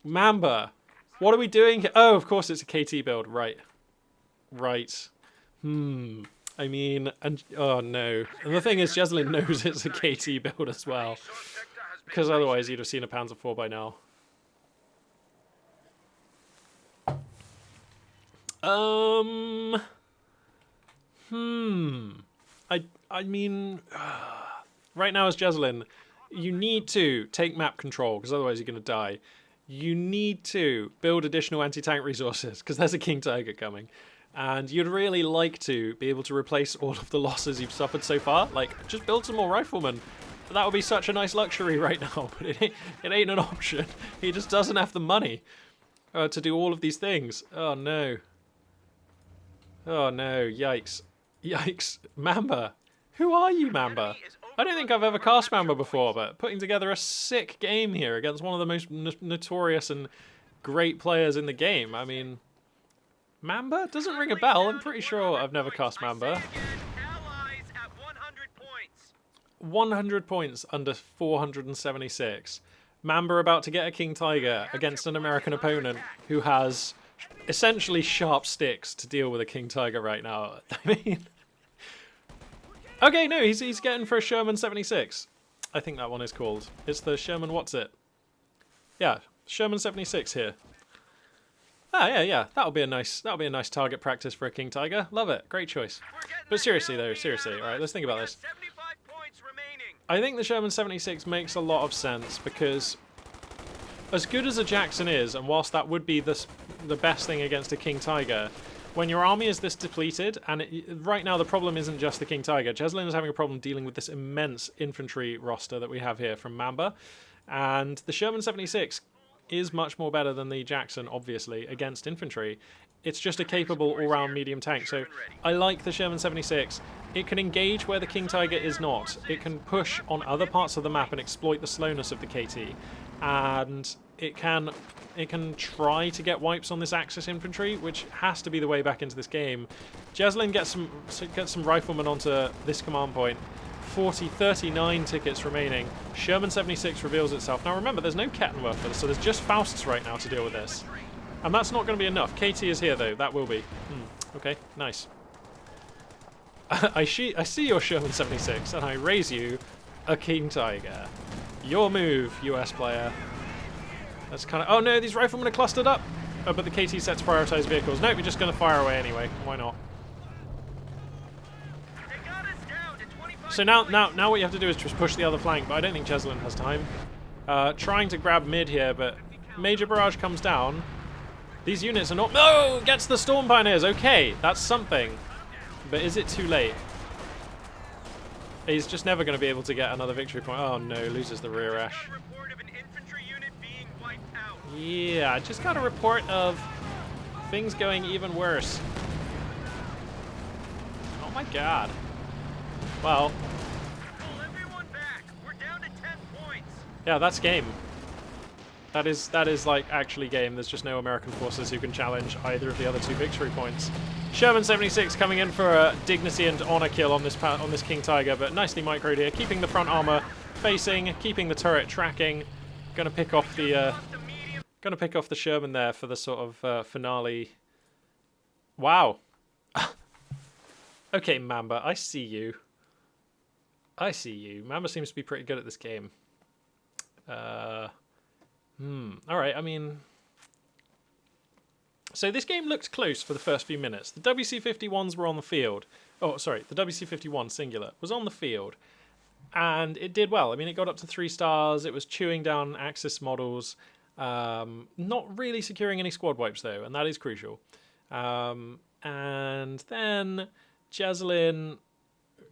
Mamba, what are we doing here? Oh, of course it's a KT build. Right. Right. I mean, oh no. And the thing is, Jesulin knows it's a KT build as well. Because otherwise he'd have seen a Panzer IV by now. I mean, right now as Jesulin, you need to take map control, because otherwise you're going to die. You need to build additional anti-tank resources, because there's a King Tiger coming. And you'd really like to be able to replace all of the losses you've suffered so far. Like, just build some more riflemen. That would be such a nice luxury right now, but it ain't an option. He just doesn't have the money to do all of these things. Oh no. Oh no, yikes. Yikes. Mamba. Who are you, Mamba? I don't think I've ever cast Mamba before, but putting together a sick game here against one of the most notorious and great players in the game. I mean, Mamba? Doesn't ring a bell. I'm pretty sure I've never cast Mamba. 100 points under 476. Mamba about to get a King Tiger against an American opponent who has essentially sharp sticks to deal with a King Tiger right now. I mean... Okay, no, he's getting for a Sherman 76. I think that one is called. It's the Sherman what's it? Yeah, Sherman 76 here. Ah, yeah. That'll be a nice target practice for a King Tiger. Love it. Great choice. But seriously though, seriously. All right, let's think about this. I think the Sherman 76 makes a lot of sense because as good as a Jackson is, and whilst that would be the best thing against a King Tiger, when your army is this depleted, and right now the problem isn't just the King Tiger. Jesulin is having a problem dealing with this immense infantry roster that we have here from Mamba, and the Sherman 76 is much more better than the Jackson, obviously, against infantry. It's just a capable all-round medium tank, so I like the Sherman 76. It can engage where the King Tiger is not. It can push on other parts of the map and exploit the slowness of the KT, and it can try to get wipes on this Axis infantry, which has to be the way back into this game. Jesulin gets some riflemen onto this command point. 39 tickets remaining. Sherman 76 reveals itself. Now remember, there's no Kettenwerth for this, so there's just Fausts right now to deal with this. And that's not going to be enough. KT is here though, that will be. Okay, nice. I see your Sherman 76, and I raise you a King Tiger. Your move, US player. That's kind of... Oh no, these riflemen are clustered up! Oh, but the KT sets prioritize vehicles. Nope, you're just going to fire away anyway. Why not? So now what you have to do is just push the other flank, but I don't think Jesulin has time. Trying to grab mid here, but Major Barrage comes down. These units are not... No! Gets the Storm Pioneers! Okay, that's something. But is it too late? He's just never going to be able to get another victory point. Oh no, loses the rear ash. Yeah, I just got a report of things going even worse. Oh my god. Well. Yeah, that's game. That is like actually game. There's just no American forces who can challenge either of the other 2 victory points. Sherman 76 coming in for a dignity and honor kill on this King Tiger, but nicely microed here, keeping the front armor facing, keeping the turret tracking. Gonna pick off the Sherman there for the sort of finale. Wow. Okay, Mamba, I see you. I see you. Mamba seems to be pretty good at this game. Alright, I mean... So this game looked close for the first few minutes. The WC-51s were on the field. Oh, sorry, the WC-51 singular was on the field. And it did well. I mean, it got up to 3 stars. It was chewing down Axis models. Not really securing any squad wipes, though, and that is crucial. And then Jesulin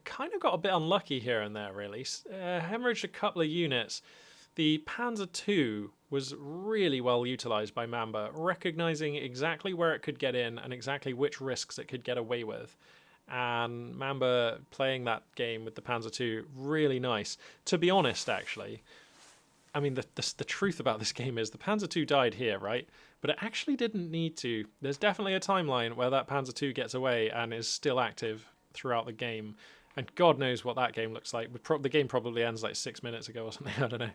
kind of got a bit unlucky here and there, really. Hemorrhaged a couple of units. The Panzer II was really well utilised by Mamba, recognising exactly where it could get in and exactly which risks it could get away with. And Mamba playing that game with the Panzer II, really nice. To be honest, actually, I mean, the truth about this game is the Panzer II died here, right? But it actually didn't need to. There's definitely a timeline where that Panzer II gets away and is still active throughout the game. And God knows what that game looks like. The game probably ends like 6 minutes ago or something, I don't know.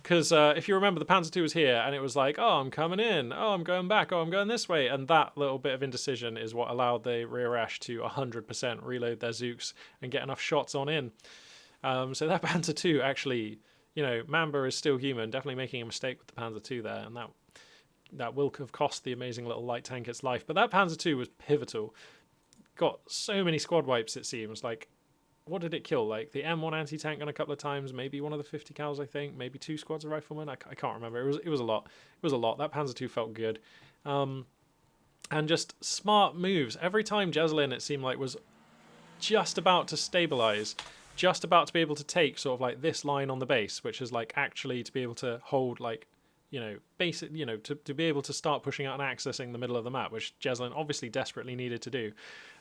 Because if you remember, the Panzer II was here, and it was like, oh, I'm coming in, oh, I'm going back, oh, I'm going this way. And that little bit of indecision is what allowed the rear Ash to 100% reload their Zooks and get enough shots on in. So that Panzer II actually, you know, Mamba is still human, definitely making a mistake with the Panzer II there, and that will have cost the amazing little light tank its life. But that Panzer II was pivotal. Got so many squad wipes, it seems. Like, what did it kill? Like the M1 anti-tank gun a couple of times, maybe one of the 50 cals, I think, maybe 2 squads of riflemen. I can't remember. It was a lot. It was a lot. That Panzer II felt good, and just smart moves. Every time Jesulin, it seemed like, was just about to stabilize, just about to be able to take sort of like this line on the base, which is like actually to be able to hold, like, you know, basic, you know, to be able to start pushing out and accessing the middle of the map, which Jesulin obviously desperately needed to do.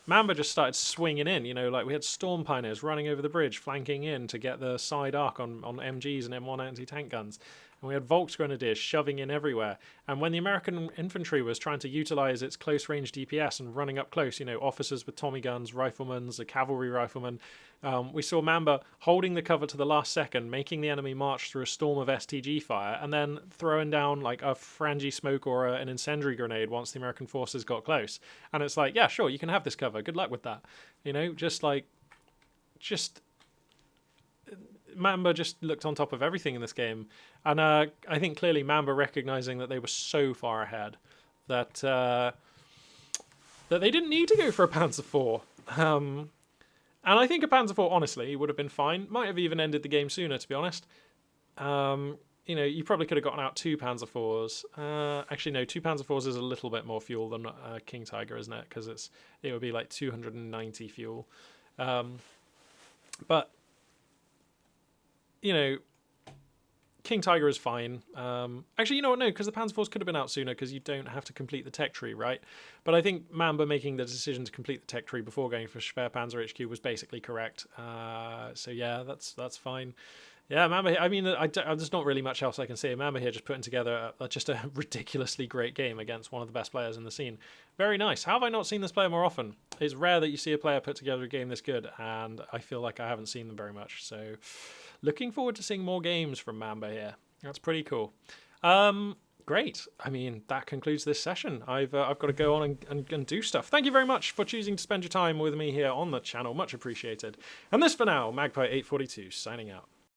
Mamba just started swinging in, you know, like we had Storm Pioneers running over the bridge, flanking in to get the side arc on MGs and M1 anti-tank guns. And we had Volksgrenadiers shoving in everywhere. And when the American infantry was trying to utilize its close-range DPS and running up close, you know, officers with Tommy guns, riflemen, the cavalry riflemen, we saw Mamba holding the cover to the last second, making the enemy march through a storm of STG fire, and then throwing down like a Frangie smoke or an incendiary grenade once the American forces got close. And it's like, yeah, sure, you can have this cover. Good luck with that. You know, just Mamba just looked on top of everything in this game. And I think clearly Mamba recognizing that they were so far ahead that that they didn't need to go for a Panzer IV. And I think a Panzer IV, honestly, would have been fine. Might have even ended the game sooner, to be honest. You know, you probably could have gotten out 2 Panzer IVs. Actually, no, 2 Panzer IVs is a little bit more fuel than King Tiger, isn't it? Because it would be like 290 fuel. But, you know, King Tiger is fine. Actually, you know what? No, because the Panzer IVs could have been out sooner because you don't have to complete the tech tree, right? But I think Mamba making the decision to complete the tech tree before going for Schwerpanzer HQ was basically correct. So yeah, that's fine. Yeah, Mamba, I mean, there's not really much else I can say. Mamba here just putting together just a ridiculously great game against one of the best players in the scene. Very nice. How have I not seen this player more often? It's rare that you see a player put together a game this good, and I feel like I haven't seen them very much. So looking forward to seeing more games from Mamba here. That's pretty cool. Great. I mean, that concludes this session. I've got to go on and do stuff. Thank you very much for choosing to spend your time with me here on the channel. Much appreciated. And this for now, Magpie 842 signing out.